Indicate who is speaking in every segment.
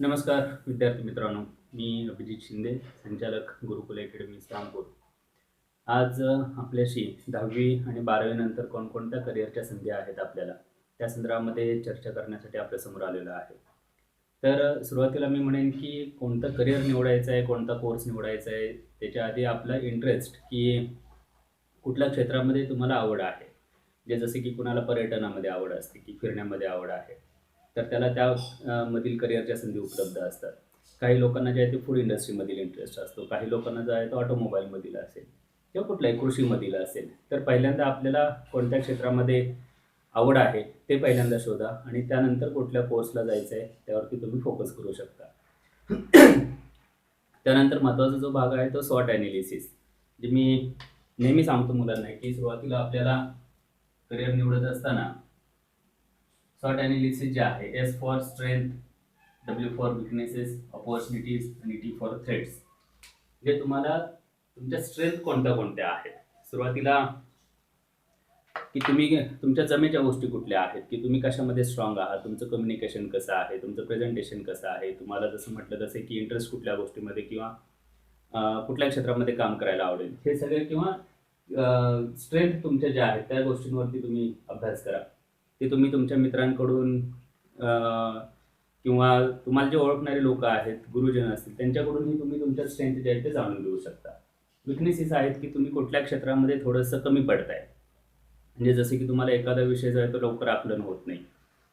Speaker 1: नमस्कार विद्यार्थी मित्रांनो, मी अभिजित शिंदे, संचालक गुरुकुल अकॅडमी इस्लामपूर. आज आपल्याशी 10वी आणि 12वी नंतर कोणकोणत्या करिअरच्या संधी आहेत आपल्याला, त्या संदर्भामध्ये चर्चा करण्यासाठी आपल्यासमोर आलेलो आहे. तर सुरुवातीला मी म्हणेन की कोणतं करिअर निवडायचं आहे, कोणता कोर्स निवडायचा आहे, त्याच्या आधी आपला इंटरेस्ट की कुठल्या क्षेत्रामध्ये तुम्हाला आवड आहे. जे जसे की कुणाला पर्यटनामध्ये आवड असते, की फिरण्यामध्ये आवड आहे. तर त्याला त्या मधील करिअरच्या संधी उपलब्ध असतात. काही लोकांना जे आहे ते फूड इंडस्ट्रीमधील इंटरेस्ट असतो. काही लोकांना जो आहे तो ऑटोमोबाईलमधील असेल किंवा कुठल्याही कृषीमधील असेल. तर पहिल्यांदा आपल्याला कोणत्या क्षेत्रामध्ये आवड आहे ते पहिल्यांदा शोधा आणि त्यानंतर कुठल्या कोर्सला जायचं आहे त्यावरती तुम्ही फोकस करू शकता. त्यानंतर महत्त्वाचा जो भाग आहे तो स्वॉट ॲनालिसिस. जे मी नेहमी सांगतो मुलांना की सुरुवातीला आपल्याला करिअर निवडत असताना स्वॉट ॲनालिसिस जे आहे, S for strength, W for weaknesses, opportunities आणि टी फॉर थ्रेट्स. जे तुम्हाला तुमच्या स्ट्रेंथ कोणत्या कोणत्या आहेत सुरुवातीला, की तुम्ही तुमच्या जमेच्या गोष्टी कुठल्या आहेत, की तुम्ही कशामध्ये स्ट्रॉंग आहात, तुमचं कम्युनिकेशन कसं आहे, तुमचं प्रेझेंटेशन कसं आहे, तुम्हाला जसं म्हटलं तसं की इंटरेस्ट कुठल्या गोष्टीमध्ये किंवा कुठल्या क्षेत्रामध्ये काम करायला आवडेल, हे सगळे किंवा स्ट्रेंथ तुमच्या ज्या आहेत त्या गोष्टींवरती तुम्ही अभ्यास करा. ते तुम्ही तुमच्या मित्रांकडून किंवा तुम्हाला जे ओळखणारे लोक आहेत, गुरुजन असतील, त्यांच्याकडूनही तुम्ही तुमच्या स्ट्रेंथ जे आहे ते जाणून घेऊ शकता. विकनेसेस आहेत की तुम्ही कुठल्या क्षेत्रामध्ये थोडंसं कमी पडताय. म्हणजे जसे की तुम्हाला एखादा विषय जो आहे तो लवकर आकलन होत नाही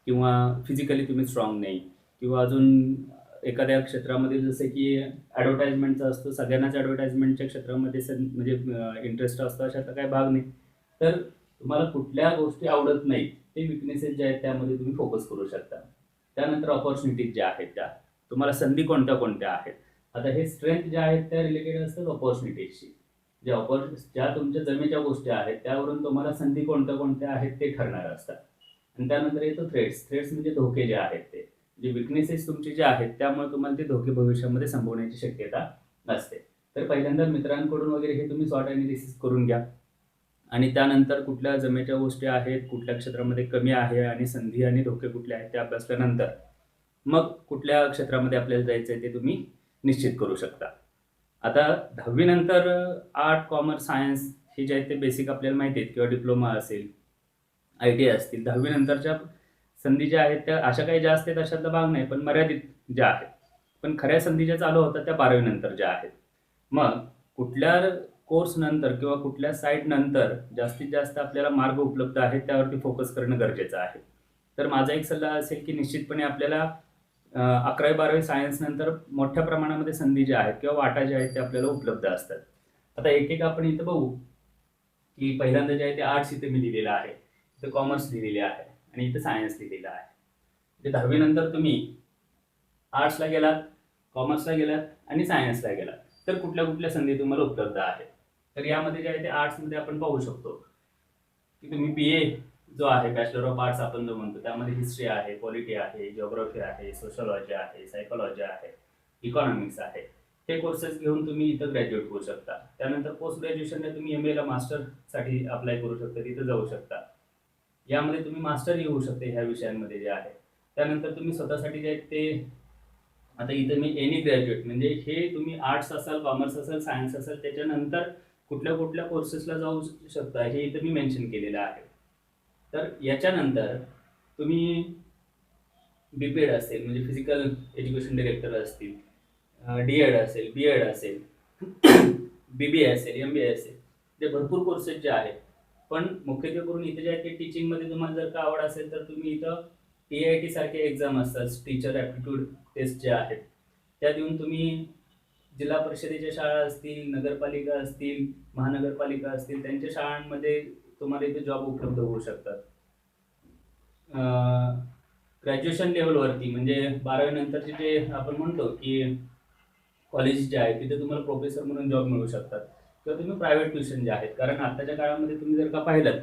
Speaker 1: किंवा फिजिकली तुम्ही स्ट्रॉंग नाही किंवा अजून एखाद्या क्षेत्रामध्ये जसे की ॲडव्हर्टाइजमेंटचा असतो, सगळ्यांनाच ॲडव्हर्टाइजमेंटच्या क्षेत्रामध्ये म्हणजे इंटरेस्ट असतो, अशातला काही भाग नाही. तर तुम्हाला कुठल्या गोष्टी आवडत नाहीत, ते विकनेसेस जे आहेत त्यामध्ये तुम्ही फोकस करू शकता. त्यानंतर अपॉर्च्युनिटीज ज्या आहेत त्या तुम्हाला संधी कोणत्या कोणत्या आहेत. आता हे स्ट्रेंथ ज्या आहेत त्या रिलेटेड असतात अपॉर्च्युनिटीजशी. ज्या तुमच्या जमेच्या गोष्टी आहेत त्यावरून तुम्हाला संधी कोणत्या कोणत्या आहेत ते ठरणार असतात. आणि त्यानंतर येतो थ्रेट्स. थ्रेट्स म्हणजे धोके जे आहेत ते, जे विकनेसेस तुमचे जे आहेत त्यामुळे तुम्हाला ते धोके भविष्यामध्ये संभवण्याची शक्यता असते. तर पहिल्यांदा मित्रांकडून वगैरे हे तुम्ही स्वॉट ॲनालिसिस करून घ्या आणि त्यानंतर कुठल्या जमेच्या गोष्टी आहेत, कुठल्या क्षेत्रामध्ये कमी आहे आणि संधी आणि धोके कुठले आहेत ते अभ्यासल्यानंतर मग कुठल्या क्षेत्रामध्ये आपल्याला जायचं आहे ते तुम्ही निश्चित करू शकता. आता 10वी नंतर आर्ट, कॉमर्स, सायन्स हे जे आहेत ते बेसिक आपल्याला माहिती आहेत किंवा डिप्लोमा असेल, ITI असतील. 10वी नंतरच्या संधी ज्या आहेत त्या अशा काही जास्त आहेत अशातला भाग नाही, पण मर्यादित ज्या आहेत. पण खऱ्या संधी ज्या चालू होतात त्या 12वी नंतर ज्या आहेत. मग कुठल्या कोर्स नंतर किंवा कुठल्या साईट नंतर जास्तीत जास्त आपल्याला मार्ग उपलब्ध आहेत त्यावरती फोकस करणं गरजेचं आहे. तर माझा एक सल्ला असेल की निश्चितपणे आपल्याला 11वी-12वी सायन्स नंतर मोठ्या प्रमाणामध्ये संधी ज्या आहेत किंवा वाटा ज्या आहेत त्या आपल्याला उपलब्ध असतात. आता एक आपण इथं बघू की पहिल्यांदा जे आहे ते आर्ट्स इथे मी लिहिलेलं आहे, इथं कॉमर्स लिहिलेले आहे आणि इथं सायन्स लिहिलेलं आहे. म्हणजे 10वी नंतर तुम्ही आर्ट्सला गेलात, कॉमर्सला गेलात आणि सायन्सला गेलात तर कुठल्या कुठल्या संधी तुम्हाला उपलब्ध आहेत. तर यामध्ये जे आहे ते आर्ट्समध्ये आपण पाहू शकतो की तुम्ही BA जो आहे, बॅचलर ऑफ आर्ट्स आपण जो म्हणतो, त्यामध्ये हिस्ट्री आहे, पॉलिटी आहे, जिओग्राफी आहे, सोशलॉजी आहे, सायकोलॉजी आहे, इकॉनॉमिक्स आहे. हे कोर्सेस घेऊन तुम्ही इथं ग्रॅज्युएट होऊ शकता. त्यानंतर पोस्ट ग्रॅज्युएशनला तुम्ही MA मास्टरसाठी अप्लाय करू शकता, तिथं जाऊ शकता. यामध्ये तुम्ही मास्टरही होऊ शकते ह्या विषयांमध्ये जे आहे. त्यानंतर तुम्ही स्वतःसाठी जे आहे ते, आता इथं मी एनी ग्रॅज्युएट म्हणजे हे तुम्ही आर्ट्स असाल, कॉमर्स असाल, सायन्स असाल, त्याच्यानंतर कुठल्या कुठल्या कोर्सेसला जाऊ शकता हे इथं मी मेन्शन केलेलं आहे. तर याच्यानंतर तुम्ही BPED असेल म्हणजे फिजिकल एज्युकेशन डायरेक्टर असतील, DED असेल, BED असेल, BBA असेल, MBA असेल, ते भरपूर कोर्सेस जे आहेत. पण मुख्यत्वे करून इथे जे आहे ते टीचिंगमध्ये तुम्हाला जर का आवड असेल तर तुम्ही इथं TIT सारखे एक्झाम असतात, टीचर ॲप्टिट्यूड टेस्ट जे आहेत त्या देऊन तुम्ही जिल्हा परिषदेच्या शाळा असतील, नगरपालिका असतील, महानगरपालिका असतील, त्यांच्या शाळांमध्ये तुम्हाला इथे जॉब उपलब्ध होऊ शकतात. ग्रॅज्युएशन लेवलवरती म्हणजे 12वी नंतरचे जे आपण म्हणतो की कॉलेज जे आहे तिथे तुम्हाला प्रोफेसर म्हणून जॉब मिळू शकतात किंवा तुम्ही प्रायव्हेट ट्युशन जे आहेत, कारण आत्ताच्या काळामध्ये तुम्ही जर का पाहिलं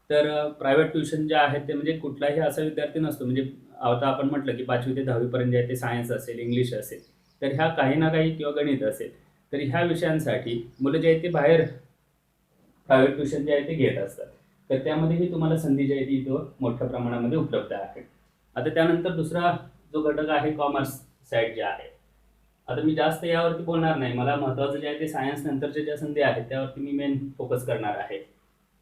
Speaker 1: तर प्रायव्हेट ट्युशन जे आहेत ते म्हणजे कुठलाही असा विद्यार्थी नसतो, म्हणजे आता आपण म्हटलं की 5वी ते 10वी पर्यंत जे आहे ते सायन्स असेल, इंग्लिश असेल, तर ह्या काही ना काही किंवा गणित असेल, तर ह्या विषयांसाठी मुलं जे आहेत ते बाहेर प्रायव्हेट ट्युशन जे आहे ते घेत असतात. तर त्यामध्येही तुम्हाला संधी जी आहे ती इथं मोठ्या प्रमाणामध्ये उपलब्ध आहे. आता त्यानंतर दुसरा जो घटक आहे कॉमर्स साईड जे आहे. आता मी जास्त यावरती बोलणार नाही, मला महत्त्वाचं जे आहे ते सायन्स नंतरच्या ज्या संधी आहेत त्यावरती मी मेन फोकस करणार आहे.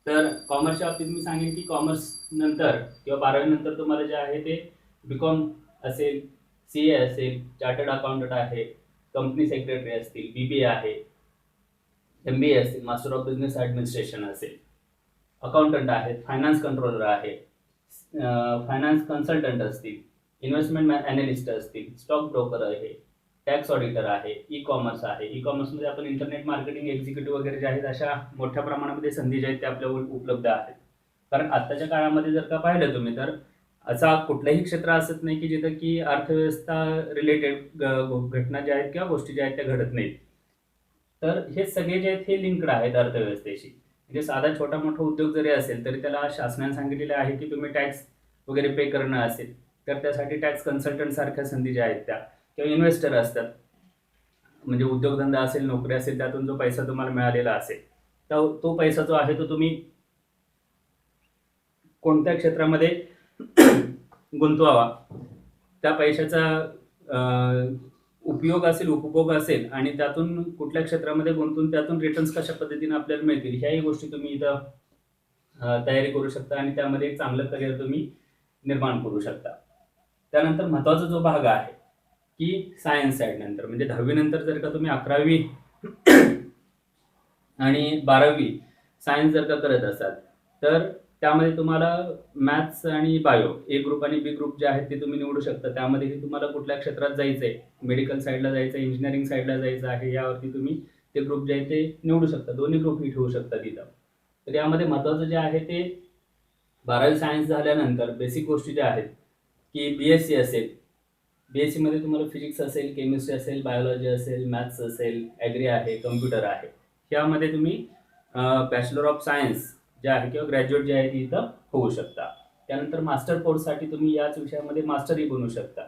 Speaker 1: तर कॉमर्सच्या बाबतीत मी सांगेन की कॉमर्स नंतर किंवा 12वी नंतर तुम्हाला जे आहे ते बीकॉम असेल, CA असेल, चार्टर्ड अकाउंटंट आहे, कंपनी सेक्रेटरी असतील, BBA आहे, MBA असतील, मास्टर ऑफ बिझनेस ॲडमिनिस्ट्रेशन असेल, अकाउंटंट आहेत, फायनान्स कंट्रोलर आहे, फायनान्स कन्सल्टंट असतील, इन्व्हेस्टमेंट ॲनालिस्ट असतील, स्टॉक ब्रोकर आहे, टॅक्स ऑडिटर आहे, ई कॉमर्स आहे. ई कॉमर्समध्ये आपण इंटरनेट मार्केटिंग एक्झिक्युटिव्ह वगैरे जे आहेत अशा मोठ्या प्रमाणामध्ये संधी ज्या आहेत त्या आपल्यावर उपलब्ध आहेत. कारण आत्ताच्या काळामध्ये जर का पाहिलं तुम्ही तर असा कुठलंही क्षेत्र असत नाही की जिथं की अर्थव्यवस्था रिलेटेड घटना ज्या आहेत किंवा गोष्टी ज्या आहेत त्या घडत नाहीत. तर हे सगळे जे आहेत हे लिंक्ड आहेत अर्थव्यवस्थेशी. म्हणजे साधा छोटा मोठा उद्योग जरी असेल तरी त्याला शासनाने सांगितलेलं आहे की तुम्ही टॅक्स वगैरे पे करणं असेल तर त्यासाठी टॅक्स कन्सल्टंट सारख्या संधी ज्या आहेत त्या, किंवा इन्व्हेस्टर असतात, म्हणजे उद्योगधंदा असेल, नोकरी असेल, त्यातून जो पैसा तुम्हाला मिळालेला असेल तो पैसा जो आहे तो तुम्ही कोणत्या क्षेत्रामध्ये गुंतवावा, त्या पैशाचा उपयोग असेल, उपभोग असेल आणि त्यातून कुठल्या क्षेत्रामध्ये गुंतून त्यातून रिटर्न्स कशा पद्धतीने आपल्याला मिळतील ह्याही गोष्टी तुम्ही इथं तयारी करू शकता आणि त्यामध्ये एक चांगलं करिअर तुम्ही निर्माण करू शकता. त्यानंतर महत्त्वाचा जो भाग आहे की सायन्स साईड नंतर, म्हणजे 10वी नंतर जर का तुम्ही 11वी आणि 12वी सायन्स जर का करत असाल तर त्यामध्ये तुम्हाला मॅथ्स आणि बायो ए ग्रुप आणि बी ग्रुप जे आहेत ते तुम्ही निवडू शकता. त्यामध्येही तुम्हाला कुठल्या क्षेत्रात जायचं आहे, मेडिकल साईडला जायचं आहे, इंजिनिअरिंग साईडला जायचं आहे, यावरती तुम्ही ते ग्रुप जे आहे ते निवडू शकता. दोन्ही ग्रुपही ठेवू शकता तिथं. तर यामध्ये महत्त्वाचं जे आहे ते 12वी सायन्स झाल्यानंतर बेसिक गोष्टी ज्या आहेत की BSc असेल, BSc मध्ये तुम्हाला फिजिक्स असेल, केमिस्ट्री असेल, बायोलॉजी असेल, मॅथ्स असेल, ॲग्री आहे, कम्प्युटर आहे, यामध्ये तुम्ही बॅचलर ऑफ सायन्स जे आहे किंवा ग्रॅज्युएट जे आहे ती इथं होऊ शकता. त्यानंतर मास्टर कोर्ससाठी तुम्ही याच विषयामध्ये मास्टरही बनू शकता.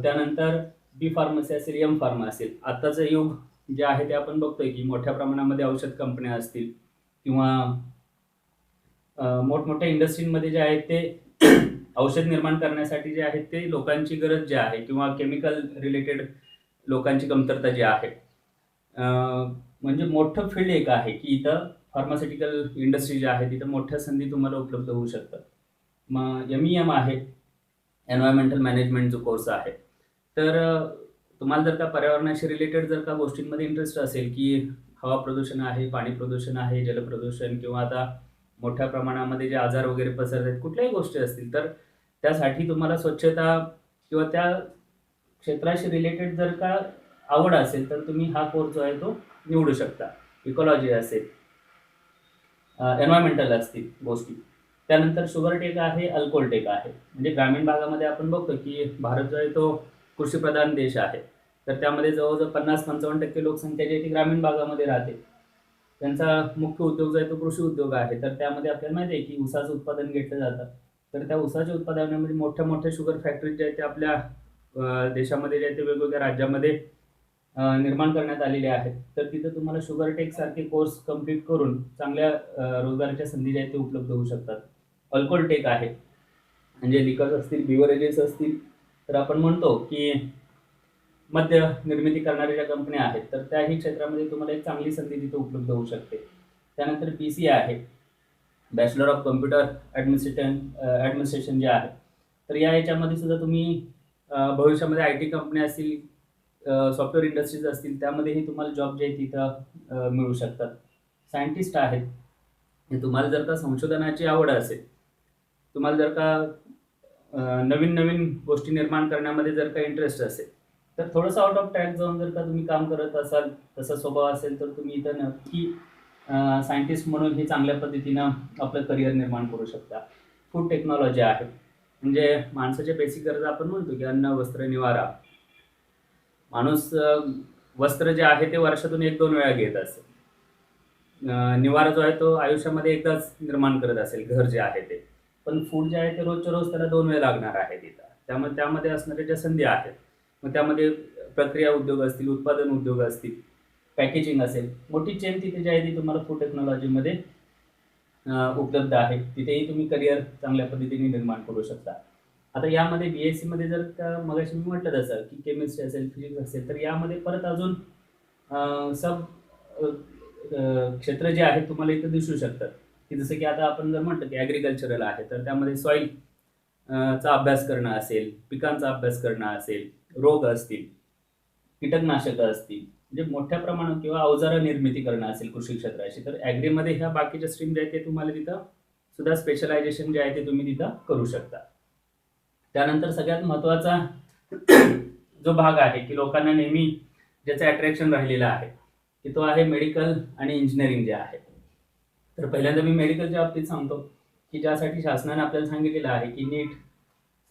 Speaker 1: त्यानंतर B फार्मसी असेल, M फार्मा असेल. आत्ताचं युग जे आहे ते आपण बघतोय की मोठ्या प्रमाणामध्ये औषध कंपन्या असतील किंवा मोठमोठ्या इंडस्ट्रीमध्ये जे आहेत ते औषध निर्माण करण्यासाठी जे आहेत ते लोकांची गरज जी आहे किंवा केमिकल रिलेटेड लोकांची कमतरता जी आहे, म्हणजे मोठं फील्ड एक आहे की इथं फार्मास्युटिकल इंडस्ट्री जी आहे तिथं मोठ्या संधी तुम्हाला उपलब्ध होऊ शकतात. मग MEM आहे, एन्व्हायरमेंटल मॅनेजमेंट जो कोर्स आहे. तर तुम्हाला जर का पर्यावरणाशी रिलेटेड जर का गोष्टींमध्ये इंटरेस्ट असेल की हवा प्रदूषण आहे, पाणी प्रदूषण आहे, जलप्रदूषण किंवा आता मोठ्या प्रमाणामध्ये जे आजार वगैरे पसरत आहेत, कुठल्याही गोष्टी असतील तर त्यासाठी तुम्हाला स्वच्छता किंवा त्या क्षेत्राशी रिलेटेड जर का आवड असेल तर तुम्ही हा कोर्स जो आहे तो निवडू शकता. इकॉलॉजी असेल, एन्व्हायरमेंटल असतील गोष्टी. त्यानंतर शुगर टेक आहे, अल्कोहोल टेक आहे. म्हणजे ग्रामीण भागामध्ये आपण बघतो की भारत जो आहे तो कृषीप्रधान देश आहे. तर त्यामध्ये जवळजवळ 50-55% लोकसंख्या जी आहे ती ग्रामीण भागामध्ये राहते. त्यांचा मुख्य उद्योग जो आहे तो कृषी उद्योग आहे. तर त्यामध्ये आपल्याला माहिती आहे की ऊसाचं उत्पादन घेतलं जातं. तर त्या ऊसाच्या उत्पादनामध्ये मोठ्या मोठ्या शुगर फॅक्टरीज ज्या आहेत त्या आपल्या देशामध्ये जे आहेत ते वेगवेगळ्या राज्यामध्ये निर्माण करण्यात आलेले आहेत. तर तिथं तुम्हाला शुगर टेक सारखे कोर्स कंप्लीट करून चांगल्या रोजगाराच्या संधी ज्या आहेत ते उपलब्ध होऊ शकतात. अल्कोहोल टेक आहे, म्हणजे लिकर्स असतील, बिवरेजेस असतील, तर आपण म्हणतो की मद्य निर्मिती करणाऱ्या ज्या कंपन्या आहेत तर त्याही क्षेत्रामध्ये तुम्हाला एक चांगली संधी तिथे उपलब्ध होऊ शकते. त्यानंतर BCA आहे, बॅचलर ऑफ कम्प्युटर ॲडमिनिस्ट्रेशन जे आहे. तर याच्यामध्ये सुद्धा तुम्ही भविष्यामध्ये IT कंपन्या असतील, सॉफ्टवेअर इंडस्ट्रीज असतील, त्यामध्येही तुम्हाला जॉब जे आहे तिथं मिळू शकतात. सायंटिस्ट आहेत, तुम्हाला जर का संशोधनाची आवड असेल, तुम्हाला जर का नवीन नवीन गोष्टी निर्माण करण्यामध्ये जर का इंटरेस्ट असेल तर थोडंसं आउट ऑफ ट्रॅक जाऊन जर का तुम्ही काम करत असाल, तसा स्वभाव असेल तर तुम्ही इथं नक्की सायंटिस्ट म्हणून हे चांगल्या पद्धतीनं आपलं करिअर निर्माण करू शकता. फूड टेक्नॉलॉजी आहे, म्हणजे माणसाच्या बेसिक गरजा आपण म्हणतो की अन्न, वस्त्र, निवारा. माणूस वस्त्र जे आहे ते वर्षातून 1-2 वेळा घेत असेल. निवारा जो आहे तो आयुष्यामध्ये एकदाच निर्माण करत असेल, घर जे आहे ते. पण फूड जे आहे ते रोजच्या रोज त्याला 2 वेळा लागणार आहे तिथं. त्यामुळे त्यामध्ये असणाऱ्या ज्या संधी आहेत, मग त्यामध्ये प्रक्रिया उद्योग असतील, उत्पादन उद्योग असतील, पॅकेजिंग असेल, मोठी चेन तिथे जी आहे ती तुम्हाला फूड टेक्नॉलॉजीमध्ये उपलब्ध आहे. तिथेही तुम्ही करिअर चांगल्या पद्धतीने निर्माण करू शकता. आता यामध्ये BSc मध्ये जर का मगाशी मी म्हटलं तसं की केमिस्ट्री असेल, फिजिक्स असेल, तर यामध्ये परत अजून सब क्षेत्र जे आहेत तुम्हाला इथं दिसू शकतात, की जसं की आता आपण जर म्हटलं की ॲग्रिकल्चरल आहे, तर त्यामध्ये सॉईल चा अभ्यास करणं असेल, पिकांचा अभ्यास करणं असेल, रोग असतील, कीटकनाशकं असतील, म्हणजे मोठ्या प्रमाणात किंवा अवजारं निर्मिती करणं असेल कृषी क्षेत्राची, तर ॲग्रीमध्ये ह्या बाकीच्या स्ट्रीम जे आहेत ते तुम्हाला तिथं सुद्धा स्पेशलायझेशन जे आहे ते तुम्ही तिथं करू शकता. त्यानंतर सगळ्यात महत्त्वाचा जो भाग आहे की लोकांना नेहमी ज्याचं अट्रॅक्शन राहिलेलं आहे की तो आहे मेडिकल आणि इंजिनिअरिंग जे आहे. तर पहिल्यांदा मी मेडिकलच्या बाबतीत सांगतो की ज्यासाठी शासनाने आपल्याला सांगितलेलं आहे की नीट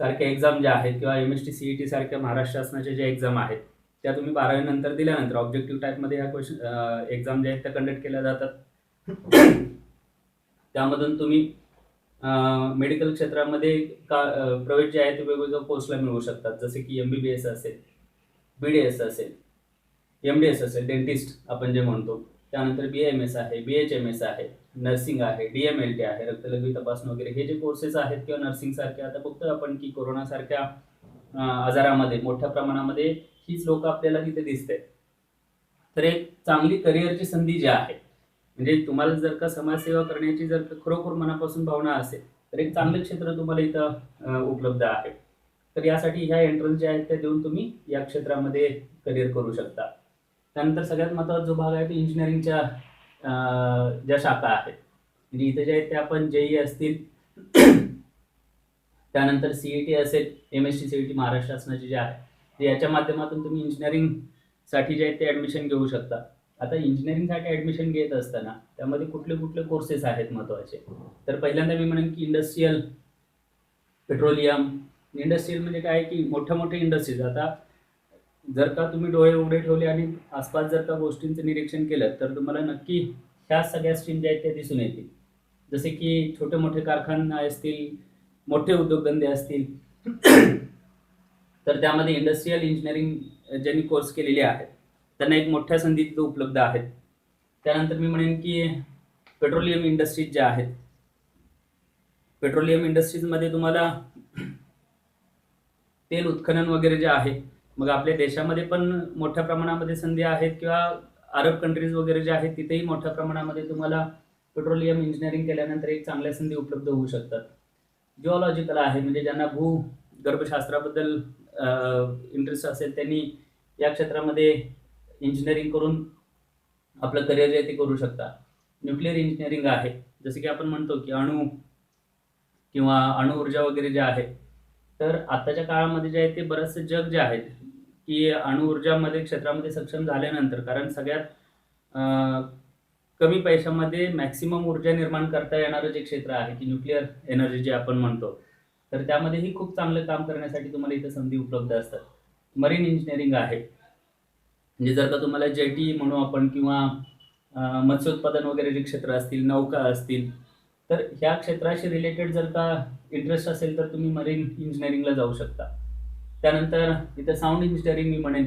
Speaker 1: सारख्या एक्झाम ज्या आहेत किंवा MST CET सारख्या महाराष्ट्र शासनाच्या ज्या एक्झाम आहेत त्या तुम्ही 12वी नंतर दिल्यानंतर ऑब्जेक्टिव्ह टाईपमध्ये ह्या एक्झाम ज्या आहेत त्या कंडक्ट केल्या जातात. त्यामधून तुम्ही मेडिकल क्षेत्रामध्ये प्रवेश जे आहे ते वेगवेगळ्या पोस्टला मिळवू शकतात, जसे की MBBS असेल, BDS असेल, MDS असेल, डेंटिस्ट आपण जे म्हणतो, त्यानंतर BAMS आहे, BHMS आहे, नर्सिंग आहे, DMLT आहे, रक्तलघवी तपासणी वगैरे हे जे कोर्सेस आहेत किंवा नर्सिंग सारखे आता बघतोय आपण की कोरोनासारख्या आजारामध्ये मोठ्या प्रमाणामध्ये हीच लोक आपल्याला तिथे दिसते. तर एक चांगली करिअरची संधी जी आहे, म्हणजे तुम्हाला जर का समाजसेवा करण्याची जर का खरोखर मनापासून भावना असेल तर एक चांगलं क्षेत्र तुम्हाला इथं उपलब्ध आहे. तर यासाठी ह्या एंट्रन्स ज्या आहेत त्या देऊन तुम्ही या क्षेत्रामध्ये करिअर करू शकता. त्यानंतर सगळ्यात महत्त्वाचा जो भाग आहे तो इंजिनिअरिंगच्या ज्या शाखा आहेत, म्हणजे इथे जे आहेत ते आपण JEE असतील, त्यानंतर CET असेल, MST CET महाराष्ट्र शासनाचे जे आहे ते याच्या माध्यमातून तुम्ही इंजिनिअरिंगसाठी जे आहेत ते ॲडमिशन घेऊ शकता. आता इंजिनिअरिंगसाठी ॲडमिशन घेत असताना त्यामध्ये कुठले कुठले कोर्सेस आहेत महत्त्वाचे, तर पहिल्यांदा मी म्हणेन की इंडस्ट्रियल, पेट्रोलियम. इंडस्ट्रियल म्हणजे काय की मोठ्या मोठ्या इंडस्ट्रीज. आता जर का तुम्ही डोळे उघडे ठेवले आणि आसपास जर का गोष्टींचं निरीक्षण केलं तर तुम्हाला नक्की ह्या सगळ्या स्ट्रीम ज्या आहेत त्या दिसून येतील, जसे की छोटे मोठे कारखाने असतील, मोठे उद्योगधंदे असतील. तर त्यामध्ये इंडस्ट्रियल इंजिनिअरिंग ज्यांनी कोर्स केलेले आहेत त्यांना एक मोठ्या संधी तिथं उपलब्ध आहेत. त्यानंतर मी म्हणेन की पेट्रोलियम इंडस्ट्रीज ज्या आहेत, पेट्रोलियम इंडस्ट्रीजमध्ये तुम्हाला तेल उत्खनन वगैरे जे आहे, मग आपल्या देशामध्ये पण मोठ्या प्रमाणामध्ये संधी आहेत किंवा अरब कंट्रीज वगैरे जे आहेत तिथेही मोठ्या प्रमाणामध्ये तुम्हाला पेट्रोलियम इंजिनिअरिंग केल्यानंतर एक चांगल्या संधी उपलब्ध होऊ शकतात. जिओलॉजिकल आहे, म्हणजे ज्यांना भूगर्भशास्त्राबद्दल इंटरेस्ट असेल त्यांनी या क्षेत्रामध्ये इंजिनिअरिंग करून आपलं करिअर जे आहे ते करू शकता. न्यूक्लिअर इंजिनिअरिंग आहे, जसे की आपण म्हणतो की अणू किंवा अणुऊर्जा वगैरे जे आहे, तर आताच्या काळामध्ये जे आहे ते बरंचसं जग जे आहे की अणुऊर्जामध्ये क्षेत्रामध्ये सक्षम झाल्यानंतर, कारण सगळ्यात कमी पैशामध्ये मॅक्सिमम ऊर्जा निर्माण करता येणारं जे क्षेत्र आहे की न्यूक्लिअर एनर्जी जे आपण म्हणतो, तर त्यामध्येही खूप चांगलं काम करण्यासाठी तुम्हाला इथं संधी उपलब्ध असतात. मरीन इंजिनिअरिंग आहे, म्हणजे जर का तुम्हाला जेटी म्हणू आपण किंवा मत्स्योत्पादन वगैरे जे क्षेत्र असतील, नौका असतील, तर ह्या क्षेत्राशी रिलेटेड जर का इंटरेस्ट असेल तर तुम्ही मरीन इंजिनिअरिंगला जाऊ शकता. त्यानंतर इथं साऊंड इंजिनिअरिंग मी म्हणेन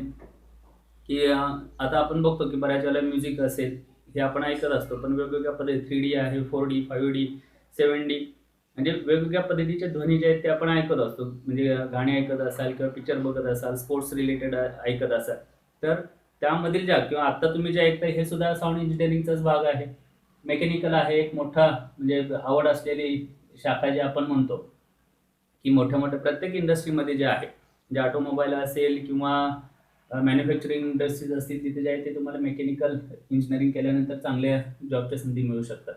Speaker 1: की आता आपण बघतो की बऱ्याच वेळेला म्युझिक असेल हे आपण ऐकत असतो, पण वेगवेगळ्या पद्धती 3D आहे, 4D, 5D, 7D, म्हणजे वेगवेगळ्या पद्धतीचे ध्वनी जे आहेत ते आपण ऐकत असतो. म्हणजे गाणी ऐकत असाल किंवा पिक्चर बघत असाल, स्पोर्ट्स रिलेटेड ऐकत असाल, तर त्यामधील ज्या किंवा आत्ता तुम्ही जे ऐकताय हे सुद्धा साऊंड इंजिनिअरिंगचाच भाग आहे. मेकॅनिकल आहे, एक मोठा म्हणजे आवड असलेली शाखा जी आपण म्हणतो की मोठ्या मोठ्या प्रत्येक इंडस्ट्रीमध्ये जे आहे, जे ऑटोमोबाईल असेल किंवा मॅन्युफॅक्चरिंग इंडस्ट्रीज असतील, तिथे जे आहे ते तुम्हाला मेकॅनिकल इंजिनिअरिंग केल्यानंतर चांगल्या जॉबच्या संधी मिळू शकतात.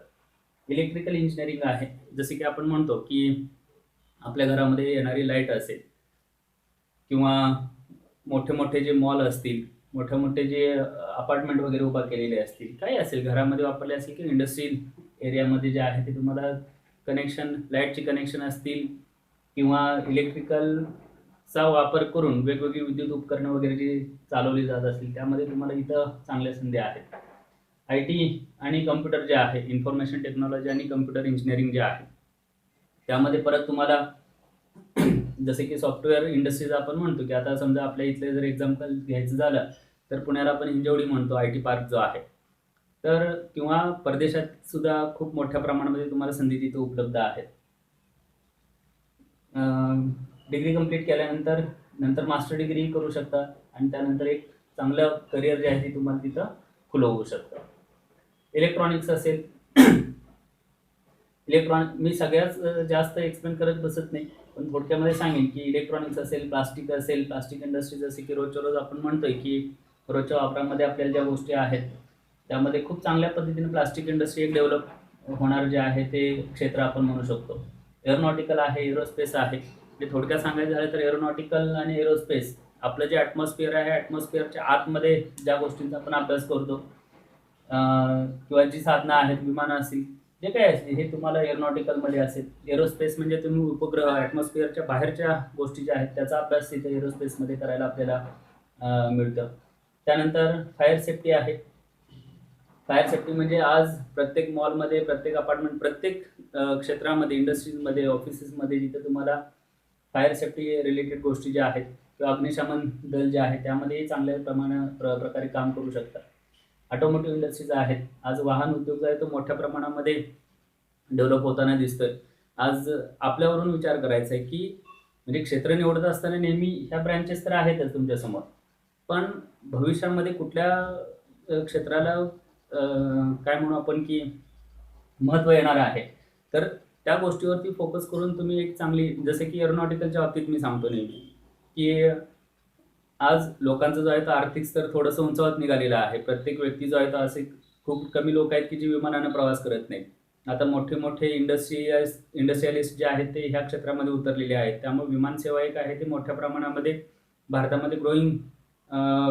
Speaker 1: इलेक्ट्रिकल इंजिनिअरिंग आहे, जसे की आपण म्हणतो की आपल्या घरामध्ये येणारी लाईट असेल किंवा मोठे मोठे जे मॉल असतील, मोठे मोठे जे अपार्टमेंट वगैरे उभा केलेले असतील, काही असेल घरामध्ये वापरले असेल की इंडस्ट्रियल एरियामध्ये जे आहे ते तुम्हाला कनेक्शन, लाईटचे कनेक्शन असतील किंवा इलेक्ट्रिकलचा वापर करून वेगवेगळी विद्युत उपकरणं वगैरे जी चालवली जात असतील त्यामध्ये तुम्हाला इथं चांगल्या संधी आहेत. IT आणि कम्प्युटर जे आहे, इन्फॉर्मेशन टेक्नॉलॉजी आणि कम्प्युटर इंजिनिअरिंग जे आहे, त्यामध्ये परत तुम्हाला जसे की सॉफ्टवेअर इंडस्ट्रीज आपण म्हणतो की आता समजा आपल्या इथले जर एक्झाम्पल घ्यायचं झालं तर पुण्याला आपण हिंजवडी म्हणतो IT पार्क जो आहे, तर किंवा परदेशात सुद्धा खूप मोठ्या प्रमाणामध्ये तुम्हाला संधी तिथे उपलब्ध आहेत. डिग्री कंप्लीट केल्यानंतर नंतर मास्टर डिग्री करू शकता आणि त्यानंतर एक चांगलं करिअर जे आहे ते तुम्हाला तिथं खुलं होऊ शकतं. इलेक्ट्रॉनिक्स असेल, मी सगळ्याच जास्त एक्सप्लेन करत बसत नाही, पण थोडक्यामध्ये सांगेन की इलेक्ट्रॉनिक्स असेल, प्लास्टिक इंडस्ट्री, जसे की रोजच्या रोज आपण म्हणतोय की रोजच्या वापरामध्ये आपल्याला ज्या गोष्टी आहेत त्यामध्ये खूप चांगल्या पद्धतीने प्लास्टिक इंडस्ट्री एक डेव्हलप होणार जे आहे ते क्षेत्र आपण म्हणू शकतो. एरोनॉटिकल आहे, एरोस्पेस आहे. म्हणजे थोडक्यात सांगायचं झालं तर एरोनॉटिकल आणि एरोस्पेस आपलं जे ॲटमॉस्फिअर आहे, ॲटमॉस्फिअरच्या आतमध्ये ज्या गोष्टींचा आपण अभ्यास करतो किंवा जी साधनं आहेत, विमानं असतील, जे काही असतील, हे तुम्हाला एरोनॉटिकलमध्ये असेल. एरोस्पेस म्हणजे तुम्ही उपग्रह, ॲटमॉस्फिअरच्या बाहेरच्या गोष्टी ज्या आहेत त्याचा अभ्यास तिथे एरोस्पेसमध्ये करायला आपल्याला मिळतं. त्यानंतर फायर सेफ्टी आहे. फायर सेफ्टी म्हणजे आज प्रत्येक मॉलमध्ये, प्रत्येक अपार्टमेंट, प्रत्येक क्षेत्रामध्ये, इंडस्ट्रीजमध्ये, ऑफिसेसमध्ये जिथे तुम्हाला फायर सेफ्टी रिलेटेड गोष्टी ज्या आहेत किंवा अग्निशमन दल जे आहे त्यामध्ये चांगल्या प्रकारे काम करू शकतात. ऑटोमोटिव्ह इंडस्ट्रीज आहेत. आज वाहन उद्योग जो आहे तो मोठ्या प्रमाणामध्ये डेव्हलप होताना दिसतोय. आज आपल्यावरून विचार करायचा आहे की म्हणजे क्षेत्र निवडत असताना नेहमी ह्या ब्रँचेस तर आहेतच तुमच्यासमोर, पण भविष्यामध्ये कुठल्या क्षेत्राला काय म्हणू आपण की महत्त्व येणार आहे, तर त्या गोष्टीवरती फोकस करून तुम्ही एक चांगली, जसे की एरोनॉटिकलच्या बाबतीत मी सांगतो नेहमी की आज लोकांचा जो आहे तो आर्थिक स्तर थोडंसं उंचावत निघालेला आहे. प्रत्येक व्यक्ती जो आहे तो असे खूप कमी लोक आहेत की जे विमानानं प्रवास करत नाहीत. आता मोठे मोठे इंडस्ट्रियलिस्ट जे आहेत ते ह्या क्षेत्रामध्ये उतरलेले आहेत. त्यामुळे विमानसेवा एक आहे ते मोठ्या प्रमाणामध्ये भारतामध्ये ग्रोईंग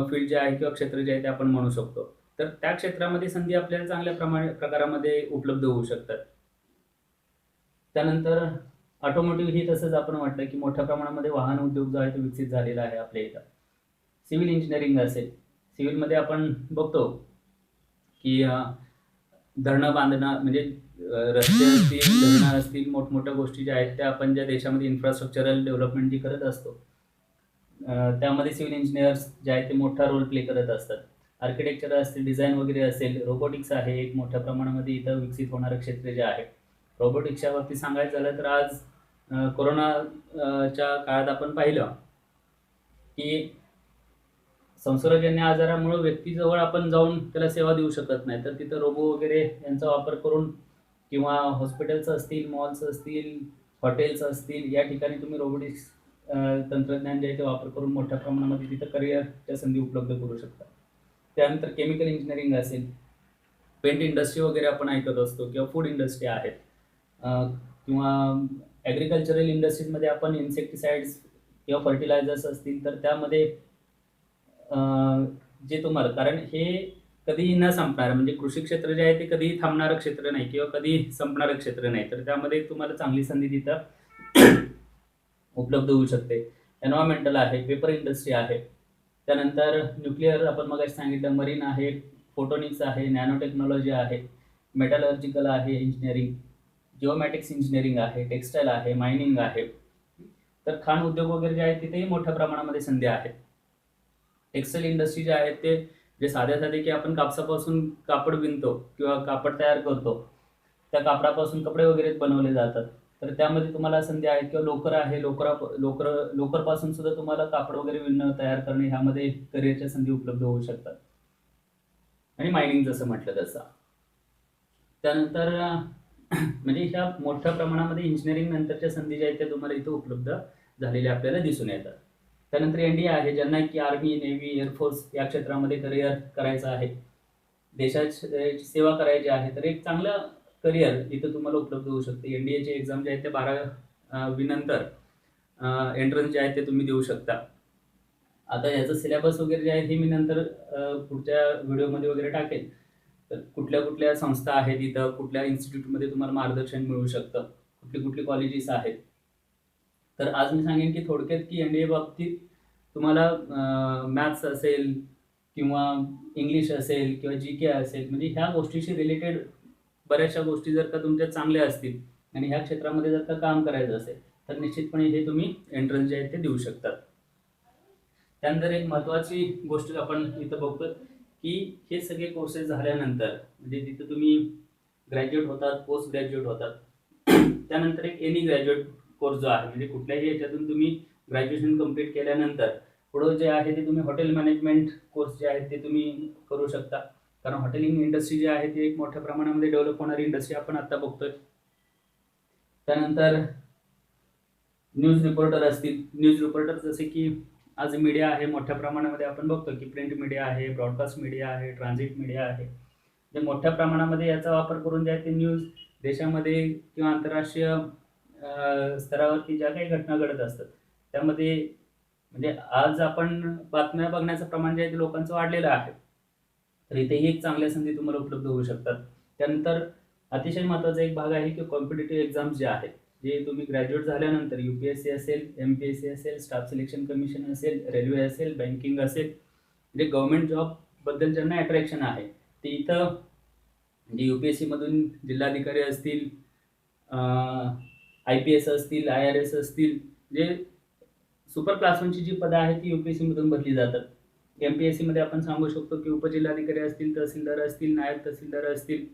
Speaker 1: फील्ड जे आहे किंवा क्षेत्र जे आहे ते आपण म्हणू शकतो. तर त्या क्षेत्रामध्ये संधी आपल्याला चांगल्या प्रकारामध्ये उपलब्ध होऊ शकतात. त्यानंतर ऑटोमोटिव्ह ही तसंच आपण म्हटलं की मोठ्या प्रमाणामध्ये वाहन उद्योग जो आहे तो विकसित झालेला आहे आपल्या इथं. सिव्हिल इंजिनिअरिंग असेल, सिव्हिलमध्ये आपण बघतो की धरणं बांधणं म्हणजे रस्ते असतील, धरणं असतील, मोठमोठ्या गोष्टी ज्या आहेत त्या आपण ज्या देशामध्ये इन्फ्रास्ट्रक्चरल डेव्हलपमेंट जी करत असतो त्यामध्ये सिव्हिल इंजिनियर्स जे आहेत ते मोठा रोल प्ले करत असतात. आर्किटेक्चर असतील, डिझाईन वगैरे असेल, रोबोटिक्स आहे एक मोठ्या प्रमाणामध्ये इथं विकसित होणारं क्षेत्र जे आहे. रोबोटिक्सच्या बाबतीत सांगायचं झालं तर आज कोरोनाच्या काळात आपण पाहिलं की संसर्गजन्य आजारामुळे व्यक्तीजवळ आपण जाऊन त्याला सेवा देऊ शकत नाही, तर तिथं रोबो वगैरे यांचा वापर करून किंवा हॉस्पिटल्स असतील, मॉल्स असतील, हॉटेल्स असतील, या ठिकाणी तुम्ही रोबोटिक्स तंत्रज्ञान जे आहे ते वापर करून मोठ्या प्रमाणामध्ये तिथं करिअरच्या संधी उपलब्ध करू शकता. त्यानंतर केमिकल इंजिनिअरिंग असेल, पेंट इंडस्ट्री वगैरे आपण ऐकत असतो किंवा फूड इंडस्ट्री आहेत किंवा ॲग्रिकल्चरल इंडस्ट्रीजमध्ये आपण इन्सेक्टिसाइड्स किंवा फर्टिलायझर्स असतील तर त्यामध्ये जे तुम्हाला, कारण हे कधीही न संपणार, म्हणजे कृषी क्षेत्र जे आहे ते कधीही थांबणारं क्षेत्र नाही किंवा कधी संपणारं क्षेत्र नाही, तर त्यामध्ये तुम्हाला चांगली संधी तिथं उपलब्ध होऊ शकते. एन्व्हायरमेंटल आहे, पेपर इंडस्ट्री आहे, त्यानंतर न्यूक्लिअर आपण मगाशी सांगितलं, मरीन आहे, फोटोनिक्स आहे, नॅनो टेक्नॉलॉजी आहे, मेटलर्जिकल आहे इंजिनिअरिंग, जिओमॅटिक्स इंजिनिअरिंग आहे, टेक्स्टाईल आहे, मायनिंग आहे. तर खाण उद्योग वगैरे जे आहे तिथेही मोठ्या प्रमाणामध्ये संधी आहेत. टेक्स्टाईल इंडस्ट्री जे आहेत ते जे साधे की आपण कापसापासून कापड विणतो किंवा कापड तयार करतो, त्या कापडापासून कपडे वगैरे बनवले जातात, तर त्यामध्ये तुम्हाला संधी आहेत. किंवा लोकर आहे, लोकरपासून सुद्धा तुम्हाला कापड वगैरे विणणं, तयार करणे, ह्यामध्ये करिअरच्या संधी उपलब्ध होऊ शकतात. आणि मायनिंग जसं म्हटलं तसं. त्यानंतर म्हणजे ह्या मोठ्या प्रमाणामध्ये इंजिनिअरिंग नंतरच्या संधी ज्या आहेत त्या तुम्हाला इथं उपलब्ध झालेल्या आपल्याला दिसून येतात. त्यानंतर NDA आहे, ज्यांना की आर्मी, नेव्ही, एअरफोर्स या क्षेत्रामध्ये करिअर करायचं आहे, देशाची सेवा करायची आहे, तर एक चांगलं करिअर इथं तुम्हाला उपलब्ध होऊ शकते. NDAची एक्झाम जे आहे ते 12वी नंतर एंट्रन्स जे आहे ते तुम्ही देऊ शकता. आता याचं सिलेबस वगैरे जे आहे हे मी नंतर पुढच्या व्हिडिओमध्ये वगैरे टाकेल. तर कुठल्या कुठल्या संस्था आहेत इथं, कुठल्या इन्स्टिट्यूटमध्ये तुम्हाला मार्गदर्शन मिळू शकतं, कुठली कॉलेजेस आहेत. तर आज मी सांगेन की थोडक्यात की NDA बाबतीत तुम्हाला मॅथ्स असेल किंवा इंग्लिश असेल किंवा GK असेल, म्हणजे ह्या गोष्टीशी रिलेटेड बऱ्याचशा गोष्टी जर का तुमच्या चांगल्या असतील आणि ह्या क्षेत्रामध्ये जर का काम करायचं असेल तर निश्चितपणे हे तुम्ही एंट्रन्स जे आहे ते देऊ शकतात. त्यानंतर एक महत्त्वाची गोष्ट आपण इथं बघतो की हे सगळे कोर्सेस झाल्यानंतर म्हणजे तिथं तुम्ही ग्रॅज्युएट होतात, पोस्ट ग्रॅज्युएट होतात, त्यानंतर एक एनी ग्रॅज्युएट कोर्स जो आहे, म्हणजे कुठल्याही याच्यातून तुम्ही ग्रॅज्युएशन कंप्लीट केल्यानंतर पुढं जे आहे ते तुम्ही हॉटेल मॅनेजमेंट कोर्स जे आहेत ते तुम्ही करू शकता. कारण हॉटेलिंग इंडस्ट्री जी आहे ती एक मोठ्या प्रमाणामध्ये डेव्हलप होणारी इंडस्ट्री आपण आता बघतोय. त्यानंतर न्यूज रिपोर्टर असतील. न्यूज रिपोर्टर जसे की आज मीडिया आहे मोठ्या प्रमाणामध्ये आपण बघतो की प्रिंट मीडिया आहे, ब्रॉडकास्ट मीडिया आहे, ट्रान्झिट मीडिया आहे. जे मोठ्या प्रमाणामध्ये याचा वापर करून जे आहे ते न्यूज देशामध्ये किंवा आंतरराष्ट्रीय स्तरावरती ज्या काही घटना घडत असतात त्यामध्ये म्हणजे आज आपण बातम्या बघण्याचं प्रमाण जे आहे ते लोकांचं वाढलेलं आहे. तर इथेही एक चांगल्या संधी तुम्हाला उपलब्ध होऊ शकतात. त्यानंतर अतिशय महत्त्वाचा एक भाग आहे की कॉम्पिटिटिव्ह एक्झाम्स जे आहेत जे तुम्ही ग्रॅज्युएट झाल्यानंतर UPSC असेल, MPSC असेल, स्टाफ सिलेक्शन कमिशन असेल, रेल्वे असेल, बँकिंग असेल, म्हणजे गव्हर्नमेंट जॉबबद्दल ज्यांना अट्रॅक्शन आहे ते इथं म्हणजे UPSC मधून जिल्हाधिकारी असतील, IPS असतील, IRS असतील, जे सुपर क्लास 1ची जी पदं आहेत ती UPSC मधून भरली जातात. MPSC मध्ये आपण सांगू शकतो की उपजिल्हाधिकारी असतील, तहसीलदार असतील, नायब तहसीलदार असतील,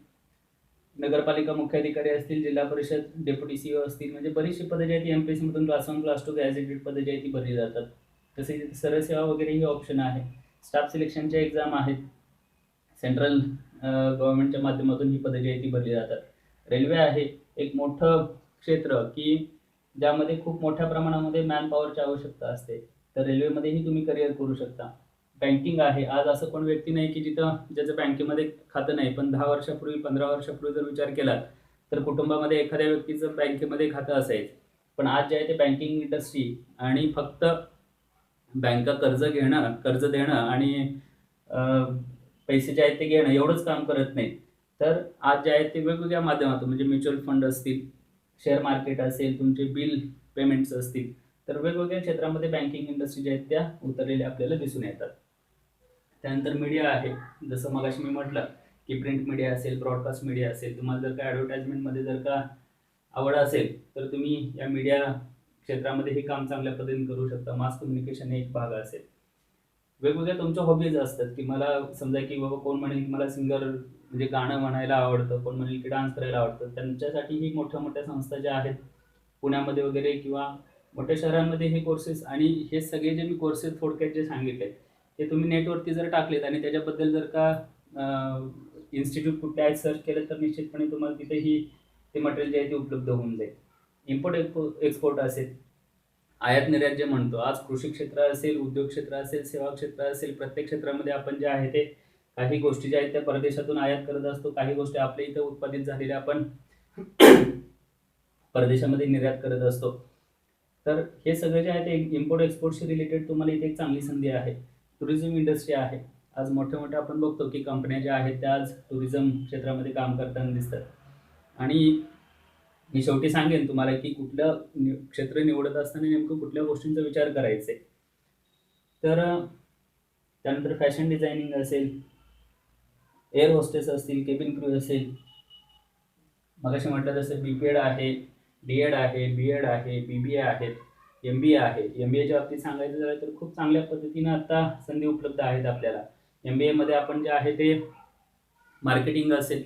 Speaker 1: नगरपालिका मुख्याधिकारी असतील, जिल्हा परिषद डेप्युटी CEO असतील, म्हणजे बरीचशी पदं जी आहेत ती MPSC मधून क्लास 1, क्लास 2 गॅझेटेड पदं जी आहेत ती भरली जातात. तसेच सरळ सेवा वगैरे ही ऑप्शन आहे. स्टाफ सिलेक्शनच्या एक्झाम आहेत. सेंट्रल गव्हर्नमेंटच्या माध्यमातून ही पदं जी आहेत ती भरली जातात. रेल्वे आहे एक मोठं क्षेत्र की ज्यामध्ये खूप मोठ्या प्रमाणामध्ये मॅन पॉवरची आवश्यकता असते. तर रेल्वेमध्येही तुम्ही करिअर करू शकता. बँकिंग आहे. आज असं कोण व्यक्ती नाही की जिथं ज्याचं बँकेमध्ये खातं नाही, पण 10 वर्षापूर्वी 15 वर्षापूर्वी जर विचार केला तर कुटुंबामध्ये एखाद्या व्यक्तीचं बँकेमध्ये खातं असायचं. पण आज जे आहे ते बँकिंग इंडस्ट्री आणि फक्त बँका कर्ज देणं आणि पैसे जे आहेत ते घेणं एवढंच काम करत नाही. तर आज जे आहेत ते वेगवेगळ्या माध्यमातून म्हणजे म्युच्युअल फंड असतील, शेअर मार्केट असेल, तुमचे बिल पेमेंट्स असतील, तर वेगवेगळ्या क्षेत्रामध्ये बँकिंग इंडस्ट्री ज्या आहेत त्या उतरलेल्या आपल्याला दिसून येतात. त्यानंतर मीडिया आहे. जसं मगाशी मी म्हटलं की प्रिंट मीडिया असेल, ब्रॉडकास्ट मीडिया असेल, तुम्हाला जर का ॲडव्हर्टाइजमेंटमध्ये जर का आवड असेल तर तुम्ही या मीडिया क्षेत्रामध्ये हे काम चांगल्या पद्धतीने करू शकता. मास कम्युनिकेशन हे एक भाग असेल. वेगवेगळ्या तुमच्या हॉबीज असतात की मला समजा की बाबा कोण म्हणेल की मला सिंगर म्हणजे गाणं म्हणायला आवडतं, कोण म्हणेल की डान्स करायला आवडतं. त्यांच्यासाठीही मोठ्या मोठ्या संस्था ज्या आहेत पुण्यामध्ये वगैरे किंवा मोठ्या शहरांमध्ये हे कोर्सेस आणि हे सगळे जे मी कोर्सेस थोडक्यात जे सांगितले ते तुम्ही नेटवरती जर टाकलेत आणि त्याच्याबद्दल जर का इन्स्टिट्यूट कुठले आहेत सर्च केलं तर निश्चितपणे तुम्हाला तिथेही ते मटेरियल जे आहे ते उपलब्ध होऊन जाईल. इम्पोर्ट एक्सपोर्ट असेल, आयात निर्यात जे म्हणतो, आज कृषी क्षेत्र असेल, उद्योग क्षेत्र असेल, सेवा क्षेत्र असेल, प्रत्येक क्षेत्रामध्ये आपण जे आहे ते काही गोष्टी ज्या आहेत त्या परदेशातून आयात करत असतो. काही गोष्टी आपल्या इथं उत्पादित झालेल्या आपण परदेशामध्ये निर्यात करत असतो. तर हे सगळे जे आहे ते इम्पोर्ट एक्सपोर्टशी रिलेटेड तुम्हाला इथे एक चांगली संधी आहे. टुरिझम इंडस्ट्री आहे. आज मोठ्या आपण बघतो की कंपन्या ज्या आहेत त्या आज टुरिझम क्षेत्रामध्ये काम करताना दिसतात. आणि मी शेवटी सांगेन तुम्हाला की कुठलं क्षेत्र निवडत असताना नेमकं कुठल्या गोष्टींचा विचार करायचा आहे. तर त्यानंतर फॅशन डिझायनिंग असेल, एअर होस्टेस असतील, केबिन क्रू असेल, मगाशी म्हटलं तसं BPED आहे, DED आहे, BED आहे, BBA आहेत, MBA आहे. MBAच्या बाबतीत सांगायचं झालं तर खूप चांगल्या पद्धतीनं आता संधी उपलब्ध आहेत आपल्याला. MBA मध्ये आपण जे आहे ते मार्केटिंग असेल,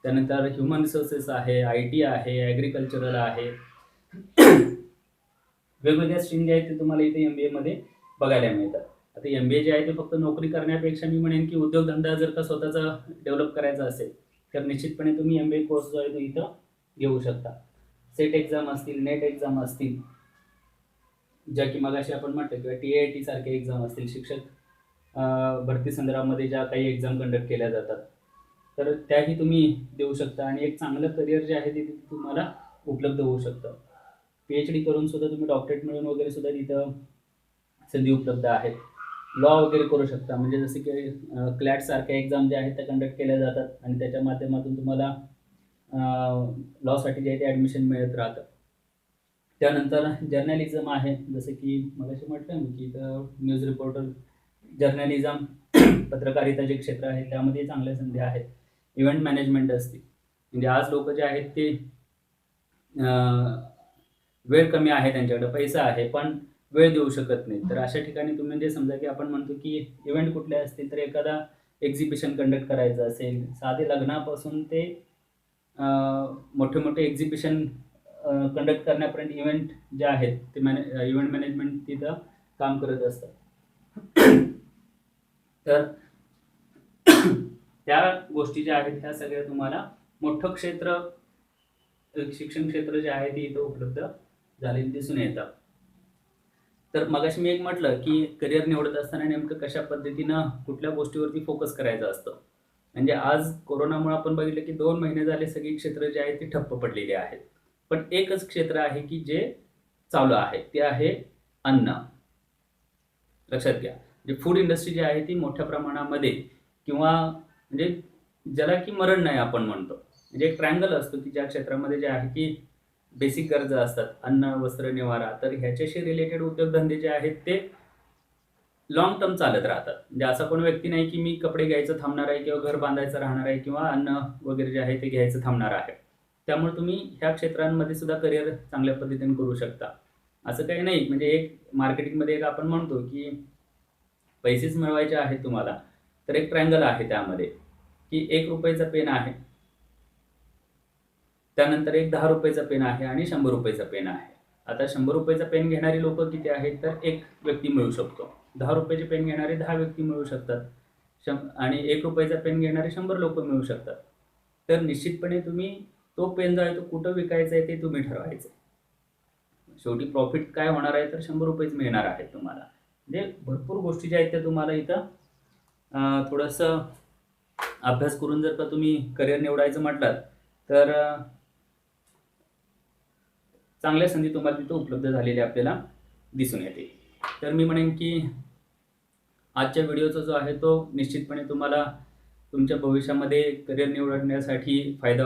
Speaker 1: त्यानंतर ह्युमन रिसोर्सेस आहे, IT आहे, ॲग्रिकल्चरल आहे. वेगवेगळ्या स्ट्रीम जे आहेत ते तुम्हाला इथे MBA मध्ये बघायला मिळतात. आता MBA जे आहे ते फक्त नोकरी करण्यापेक्षा मी म्हणेन की उद्योगधंदा जर का स्वतःचा डेव्हलप करायचा असेल तर निश्चितपणे तुम्ही MBA कोर्स जो आहे तो इथं घेऊ शकता. सेट एक्झाम असतील, नेट एक्झाम असतील, ज्या की मगाशी आपण म्हटलं किंवा TIT सारखे एक्झाम असतील, शिक्षक भरती संदर्भामध्ये ज्या काही एक्झाम कंडक्ट केल्या जातात तर त्याही तुम्ही देऊ शकता आणि एक चांगलं करिअर जे आहे ते तुम्हाला उपलब्ध होऊ शकतं. PhD करून सुद्धा तुम्ही डॉक्टरेट मिळून वगैरे सुद्धा तिथं संधी उपलब्ध आहेत. लॉ वगैरे करू शकता. म्हणजे जसे की क्लॅट सारख्या एक्झाम ज्या आहेत त्या कंडक्ट केल्या जातात आणि त्याच्या माध्यमातून तुम्हाला लॉसाठी जे आहे ते ॲडमिशन मिळत राहतं. त्यानंतर जर्नलिझम आहे. जसं की मगाशी म्हटलं मी की इथं न्यूज रिपोर्टर, जर्नलिझम, पत्रकारिता जे क्षेत्र आहे त्यामध्ये चांगल्या संधी आहेत. इव्हेंट मॅनेजमेंट असते. म्हणजे आज लोक जे आहेत ते वेळ कमी आहे, त्यांच्याकडे पैसा आहे पण वेळ देऊ शकत नाही. तर अशा ठिकाणी तुम्ही जे समजा की आपण म्हणतो की इव्हेंट कुठले असतील तर एखादा एक्झिबिशन कंडक्ट करायचं असेल, साधे लग्नापासून ते मोठे एक्झिबिशन कंडक्ट करण्यापर्यंत इव्हेंट जे आहेत ते इव्हेंट मॅनेजमेंट तिथं काम करत असतात. तर त्या गोष्टी ज्या आहेत ह्या सगळ्या तुम्हाला मोठं क्षेत्र, शिक्षण क्षेत्र जे आहे ते इथं उपलब्ध झालेले दिसून येतं. तर मगाशी मी एक म्हटलं की करिअर निवडत असताना नेमकं कशा पद्धतीनं कुठल्या गोष्टीवरती फोकस करायचं असतं. म्हणजे आज कोरोनामुळे आपण बघितलं की 2 महिने झाले सगळी क्षेत्र जी आहेत ती ठप्प पडलेली आहेत. पण एकच क्षेत्र आहे की जे चालू आहे, ते आहे अन्न. लक्षात घ्या, म्हणजे फूड इंडस्ट्री जी आहे ती मोठ्या प्रमाणामध्ये किंवा म्हणजे ज्याला की मरण नाही आपण म्हणतो, म्हणजे एक ट्रायंगल असतो की ज्या क्षेत्रामध्ये जे आहे की बेसिक गरजा असतात, अन्न, वस्त्र, निवारा, तर ह्याच्याशी रिलेटेड उद्योगधंदे जे आहेत ते लॉंग टर्म चालत राहतात. म्हणजे असा कोण व्यक्ती नाही की मी कपडे घ्यायचं थांबणार आहे किंवा घर बांधायचं राहणार आहे किंवा अन्न वगैरे जे आहे ते घ्यायचं थांबणार आहे. त्यामुळे तुम्ही ह्या क्षेत्रांमध्ये सुद्धा करिअर चांगल्या पद्धतीने करू शकता. असं काही नाही, म्हणजे एक मार्केटिंगमध्ये एक आपण म्हणतो की पैसेच मिळवायचे आहेत तुम्हाला, तर एक ट्रायंगल आहे त्यामध्ये की ₹1 पेन आहे, त्यानंतर एक ₹10 पेन आहे आणि ₹100 पेन आहे. आता ₹100 पेन घेणारी लोक किती आहेत, तर एक व्यक्ती मिळू शकतो. ₹10 पेन घेणारे 10 व्यक्ती मिळू शकतात आणि ₹1 पेन घेणारे 100 लोक मिळू शकतात. तर निश्चितपणे तुम्ही तो पेन जो आहे तो कुठं विकायचा आहे ते तुम्ही ठरवायचं. शेवटी प्रॉफिट काय होणार आहे, तर ₹100 मिळणार आहेत तुम्हाला. म्हणजे भरपूर गोष्टी ज्या आहेत त्या तुम्हाला इथं थोडंसं अभ्यास करून जर का तुम्ही करिअर निवडायचं म्हटलात तर चांगल्या संधी तुम्हाला तिथं उपलब्ध झालेली आपल्याला दिसून येते. तर मी म्हणेन की आजच्या व्हिडिओचा जो आहे तो निश्चितपणे तुम्हाला तुमच्या भविष्यामध्ये करिअर निवडण्यासाठी फायदा